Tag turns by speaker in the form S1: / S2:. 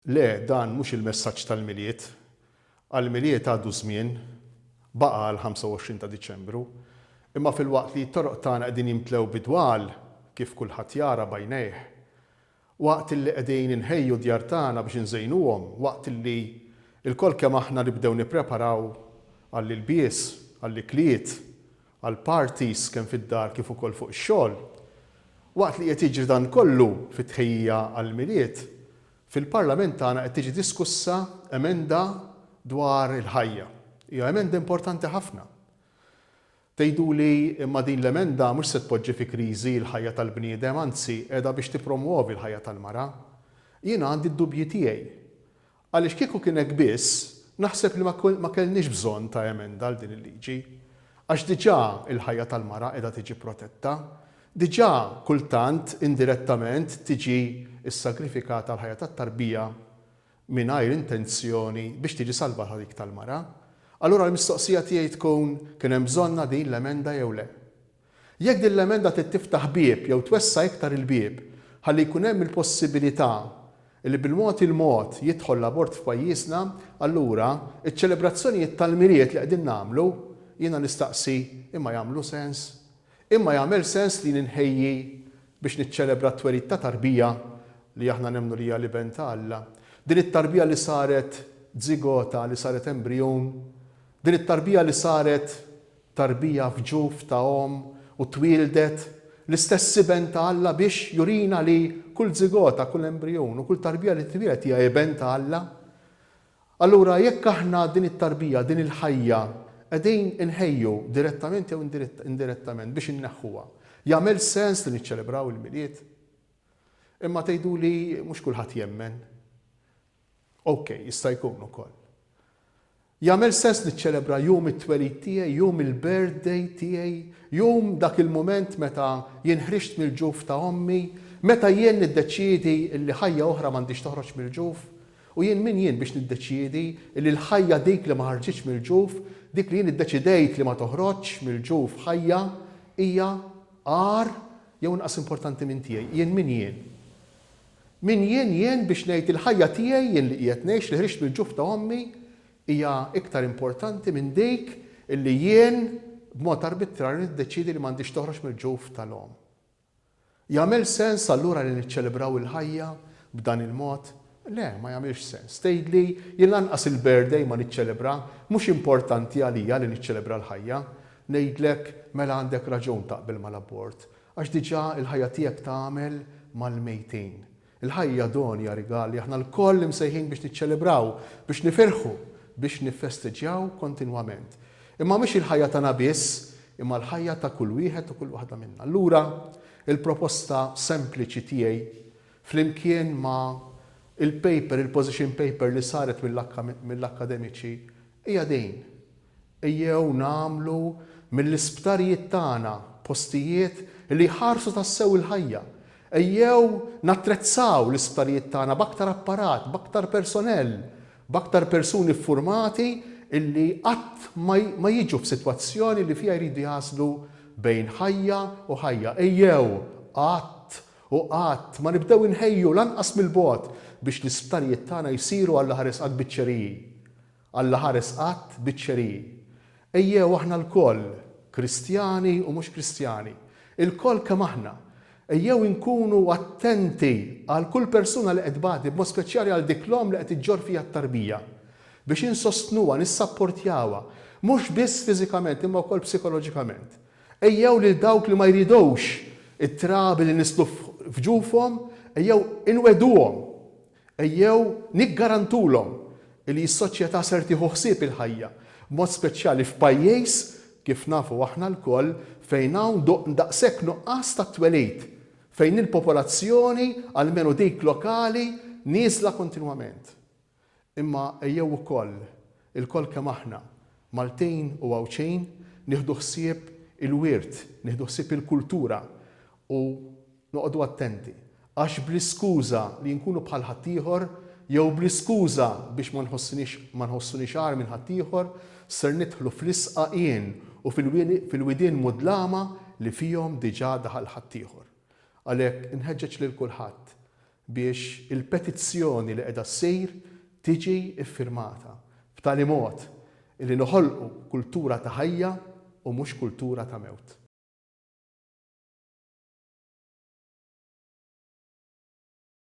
S1: Le, dan mhux il-messaġġ tal-miliet. Għall-miliet għadu żmien, baqa l-25 ta' Diċembru, imma fil-waqt li t-toroq tagħna qegħdin jimtlew bidwal kif kulħadd jara bajnejh, waqt li qegħdin inħejju djar tagħna biex inżejnuhom, waqt li l-kol kemm aħna nibdew nippreparaw għall-ilbies, għall-ikliet, għall-parties kemm fid-dar kif ukoll fuq ix-xogħol, waqt li qed jiġri dan kollu fit-tħejjija għall-miliet, fil-Parlament tagħna qed tiġi diskussa emenda dwar il-ħajja. Hija emenda importanti ħafna. Tgħiduli imma din l-emenda mhux se tpoġġi fi kriżi l-ħajja tal-bniedem, anzi qiegħda biex tippromuovi l-ħajja tal-mara. Jiena għandi d-dubji tiegħi. Għaliex kieku kien hekk biss, naħseb li ma kellniex bżonn ta' emenda għal din il-liġi, għax diġà il-ħajja tal-mara qiegħda tiġi protetta, diġà kultant indirettament tiġi s-sagrifikata l-ħajja tat-tarbija mingħajr intenzjoni biex tiġi salvata dik tal-mara. Allura l-mistoqsija tiegħi tkun kien hemm bżonna din l-emenda jew le. Jekk din l-emenda tiftaħ bieb jew twessa iktar il-bieb ħalli jkun hemm il-possibilità li bil-mod il-mod jidħol l-abort f'pajjiżna, allura iċ-ċelebrazzjonijiet tal-miriet li qegħdin nagħmlu jiena nistaqsi imma jagħmlu sens? Imma jagħmel sens li ninħejji biex niċċelebra t-twelid ta' tarbija li aħna nemmnu li hija liben ta' Alla. Din it-tarbija li saret żigota, li saret embryon, din it-tarbija li saret tarbija f'ġuf ta' om u twildet l-istess siben ta' Alla biex jurina li kull żigota, kull embryon u kull tarbija li twilet hija eben ta' Alla. Allura jekk aħna din it-tarbija, din il-ħajja qegħdin inħejju direttament jew indirettament biex inneħħuha, jagħmel sens li niċċelebraw il-miliet? Imma tgħiduli mhux kulħadd jemmen. Okay, jista' jkun ukoll. Jagħmel sens niċċelebra jum it-twelid tiegħi, jum il-birthday tiegħi, jum dak il-mument meta jien ħriġt mill-ġuf ta' ommi, meta jien niddeċiedi li ħajja oħra m'għandix toħroġ mill-ġuf, u jien min jien biex niddeċiedi li l-ħajja dik li ma ħarġitx mill-ġuf, dik li jien iddeċidejt li ma toħroġx mill-ġuf ħajja hija għar jew inqas importanti minn tiegħi. Jien min jien? Min jien biex ngħid il-ħajja tiegħi jien li qiegħed ngħix li ħriġt mill-ġuf ta' ommi hija iktar importanti minn dik illi jien b'mod arbitrarju niddeċidi li m'għandix toħroġ mill-ġuf tal-om. Jagħmel sens allura li niċċelebraw il-ħajja b'dan il-mod? Le, ma jagħmilx sens. Tgħidli jien lanqas il-birthday ma niċċelebra, mhux importanti għalija li niċċelebra l-ħajja. Ngħidlek mela għandek raġun taqbel mal-abort, għax diġà il-ħajja tiegħek tagħmel mal-mejtin. Il-ħajja donja rigali aħna l-koll imsejħin biex niċċelebraw, biex nifirħu, biex niffestiġjaw kontinwament. Imma mhix il-ħajja tagħna biss, imma l-ħajja ta' kull wieħed u kull waħda minnha. Allura il-proposta sempliċi tiegħi flimkien ma' il-paper, il-position paper li saret mill-akademiċi hija din. Ejjew nagħmlu mill-isptarijiet tagħna postijiet li jħarsu tassew il-ħajja. Ejjew nattrezzaw l-isptarijiet tagħna b'aktar apparat, b'aktar personell, b'aktar persuni ffurmati illi qatt ma jiġu f'sitwazzjoni li fiha jridu jażlu bejn ħajja u ħajja. Ejjew qatt ma nibdew inħejju lanqas mill-bogħod biex l-isptarijiet tagħna jsiru Alla ħares qatt biċċeriji. Alla ħares qatt biċċeriji. Ejjew aħna l-koll, Kristjani u mhux Kristjani, il-koll kemm aħna, ejjew inkunu attenti għal kull persuna li qed bagħdi, b'mod speċjali għal dik l-om li qed iġġor fiha t-tarbija, biex insostnuha, nissapportjawha, mhux biss fiżikament imma wkoll psikoloġikament. Ejjew lil dawk li ma jridux it-trabi li nislu f'ġufhom, ejjew inweduhom, ejjew niggarantulhom li s-soċjetà ser tieħu ħsieb il-ħajja, b'mod speċjali f'pajjiż kif nafu aħna l-koll fejn hawn daqshekk nuqqas ta' twelid, fejn il-popolazzjoni almenu dik lokali nieżla kontinwament. Imma ejjew ukoll il-koll kemm aħna Maltin u Għawċejn nieħdu ħsieb il-wirt, nieħdu ħsieb il-kultura u noqogħdu attenti. Għax bl-iskuża li nkunu bħal ħaddieħor jew bl-iskuża biex ma nħossunix għar minn ħaddieħor ser nidħlu fl-isqaqien u fil-widien mudlama li fihom diġà daħal ħaddieħor. Għalhekk inħeġġeġ lil kulħadd biex il-petizzjoni li qiegħda ssir tiġi iffirmata b'tali mod li noħolqu kultura ta' ħajja u mhux kultura ta' mewt.